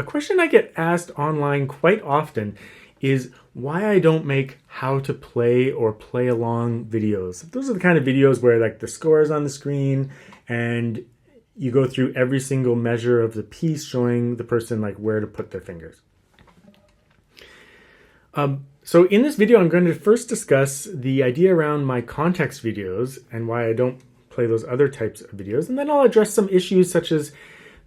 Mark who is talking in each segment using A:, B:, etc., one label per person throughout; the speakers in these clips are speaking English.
A: A question I get asked online quite often is why I don't make how to play or play along videos. Those are the kind of videos where like the score is on the screen and you go through every single measure of the piece showing the person like where to put their fingers. So in this video, I'm going to first discuss the idea around my context videos and why I don't play those other types of videos. And then I'll address some issues such as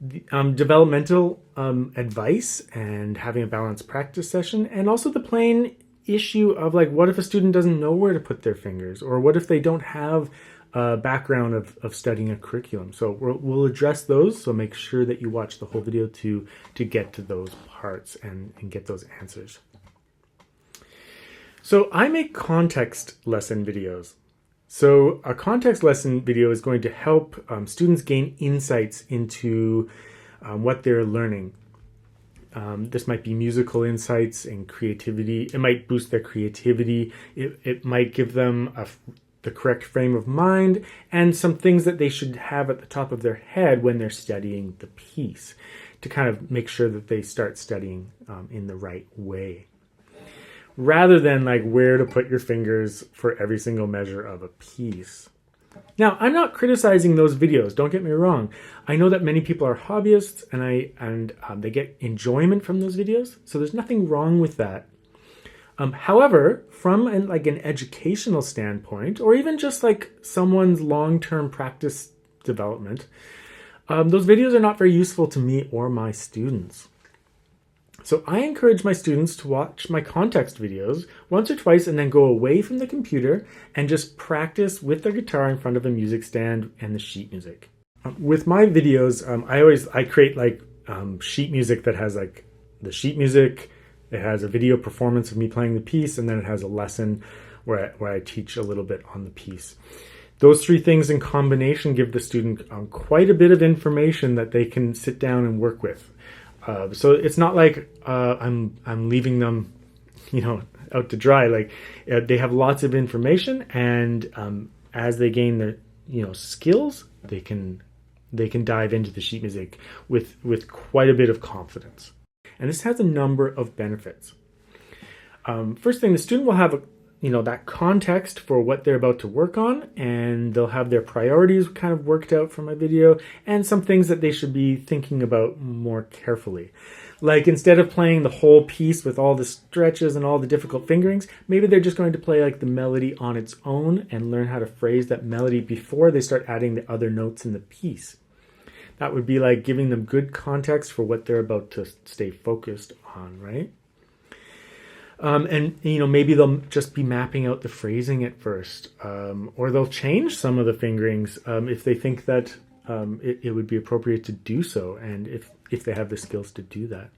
A: developmental advice and having a balanced practice session, and also the plain issue of like, what if a student doesn't know where to put their fingers, or what if they don't have a background of studying a curriculum. So we'll address those, so make sure that you watch the whole video to get to those parts and get those answers. So I make context lesson videos. So a context lesson video is going to help students gain insights into what they're learning. This might be musical insights and creativity. It might boost their creativity. It might give them the correct frame of mind and some things that they should have at the top of their head when they're studying the piece to kind of make sure that they start studying in the right way, rather than like where to put your fingers for every single measure of a piece. Now, I'm not criticizing those videos, don't get me wrong. I know that many people are hobbyists and they get enjoyment from those videos, so there's nothing wrong with that. However, from an educational standpoint, or even just like someone's long-term practice development, those videos are not very useful to me or my students. So I encourage my students to watch my context videos once or twice and then go away from the computer and just practice with their guitar in front of a music stand and the sheet music. With my videos, I create sheet music that has like the sheet music, it has a video performance of me playing the piece, and then it has a lesson where I teach a little bit on the piece. Those three things in combination give the student quite a bit of information that they can sit down and work with. So it's not like I'm leaving them, out to dry. Like they have lots of information, and as they gain their skills, they can dive into the sheet music with quite a bit of confidence. And this has a number of benefits. First thing, the student will have that context for what they're about to work on, and they'll have their priorities kind of worked out from my video and some things that they should be thinking about more carefully. Like instead of playing the whole piece with all the stretches and all the difficult fingerings, maybe they're just going to play like the melody on its own and learn how to phrase that melody before they start adding the other notes in the piece. That would be like giving them good context for what they're about to stay focused on, right? And maybe they'll just be mapping out the phrasing at first, or they'll change some of the fingerings if they think that it would be appropriate to do so, and if they have the skills to do that.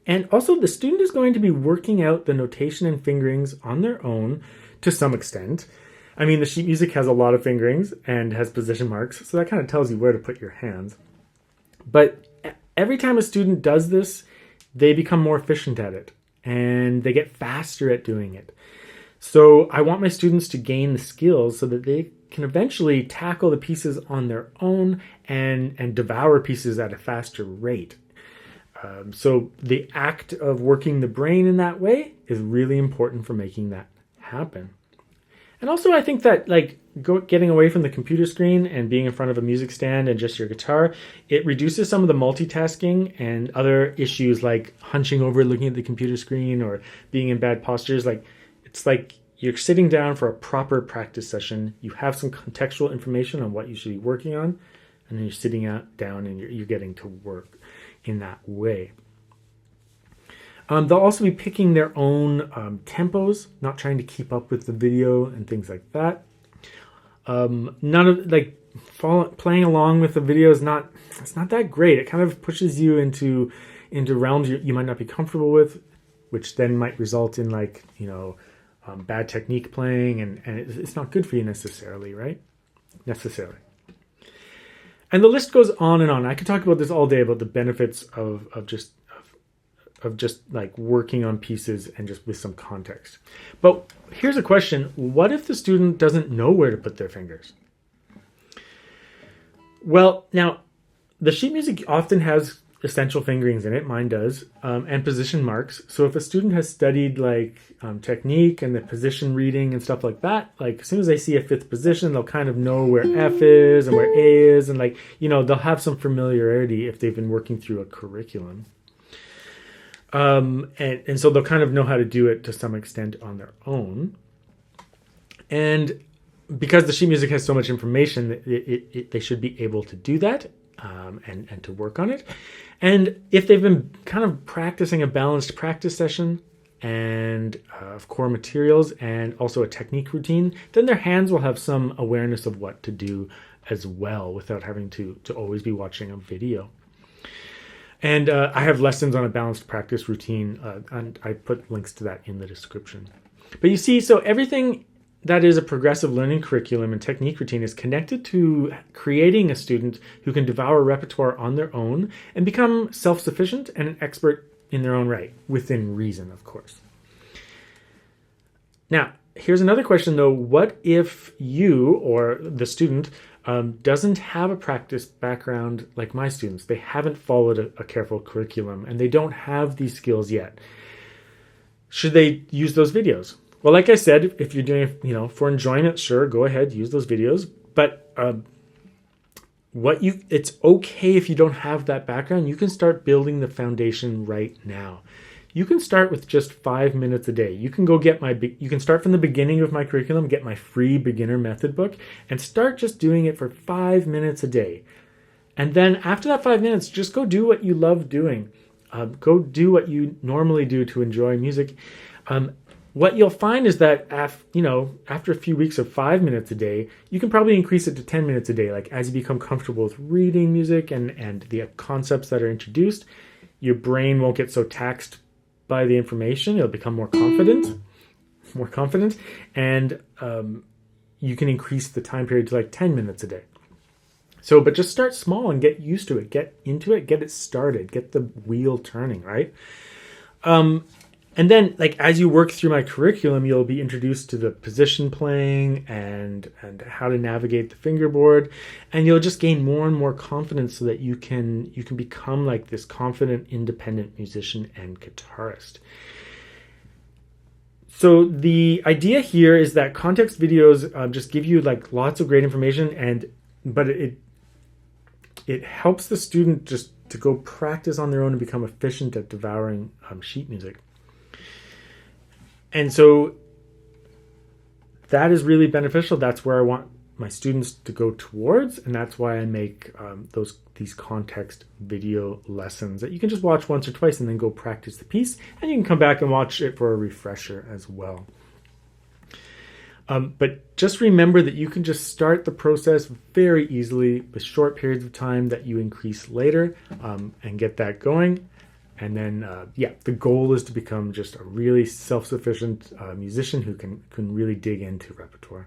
A: And also the student is going to be working out the notation and fingerings on their own to some extent. I mean, the sheet music has a lot of fingerings and has position marks, so that kind of tells you where to put your hands. But every time a student does this, they become more efficient at it, and they get faster at doing it. So I want my students to gain the skills so that they can eventually tackle the pieces on their own and devour pieces at a faster rate. So the act of working the brain in that way is really important for making that happen. And also I think that getting away from the computer screen and being in front of a music stand and just your guitar, it reduces some of the multitasking and other issues like hunching over, looking at the computer screen, or being in bad postures. It's like you're sitting down for a proper practice session. You have some contextual information on what you should be working on, and then you're sitting down and you're getting to work in that way. They'll also be picking their own tempos, not trying to keep up with the video and things like that. None of playing along with the video is not that great. It kind of pushes you into realms you might not be comfortable with, which then might result in bad technique playing, and it's not good for you necessarily, right? And the list goes on and on. I could talk about this all day about the benefits of just working on pieces and just with some context. But here's a question. What if the student doesn't know where to put their fingers? Well, now the sheet music often has essential fingerings in it, mine does, and position marks. So if a student has studied like technique and the position reading and stuff like that, like as soon as they see a fifth position, they'll kind of know where F is and where A is, and like, they'll have some familiarity if they've been working through a curriculum. And so they'll kind of know how to do it to some extent on their own. And because the sheet music has so much information, they should be able to do that and to work on it. And if they've been kind of practicing a balanced practice session and of core materials and also a technique routine, then their hands will have some awareness of what to do as well without having to always be watching a video. And I have lessons on a balanced practice routine, and I put links to that in the description. But you see, so everything that is a progressive learning curriculum and technique routine is connected to creating a student who can devour repertoire on their own and become self-sufficient and an expert in their own right, within reason, of course. Now, here's another question though. What if you or the student doesn't have a practice background like my students? They haven't followed a careful curriculum and they don't have these skills yet. Should they use those videos? Well, like I said, if you're doing it, for enjoyment, sure, go ahead, use those videos. But it's okay if you don't have that background. You can start building the foundation right now. You can start with just 5 minutes a day. You can go you can start from the beginning of my curriculum, get my free beginner method book, and start just doing it for 5 minutes a day. And then after that 5 minutes, just go do what you love doing. Go do what you normally do to enjoy music. What you'll find is that after a few weeks of 5 minutes a day, you can probably increase it to 10 minutes a day. Like as you become comfortable with reading music and the concepts that are introduced, your brain won't get so taxed by the information. It'll become more confident, and you can increase the time period to like 10 minutes a day. So, but just start small and get used to it, get into it, get it started, get the wheel turning, right? And then, like, as you work through my curriculum, you'll be introduced to the position playing and how to navigate the fingerboard, and you'll just gain more and more confidence so that you can become like this confident, independent musician and guitarist. So the idea here is that context videos just give you like lots of great information, but it helps the student just to go practice on their own and become efficient at devouring sheet music. And so that is really beneficial. That's where I want my students to go towards, and that's why I make these context video lessons that you can just watch once or twice and then go practice the piece, and you can come back and watch it for a refresher as well. But just remember that you can just start the process very easily with short periods of time that you increase later, and get that going. And then, the goal is to become just a really self-sufficient musician who can really dig into repertoire.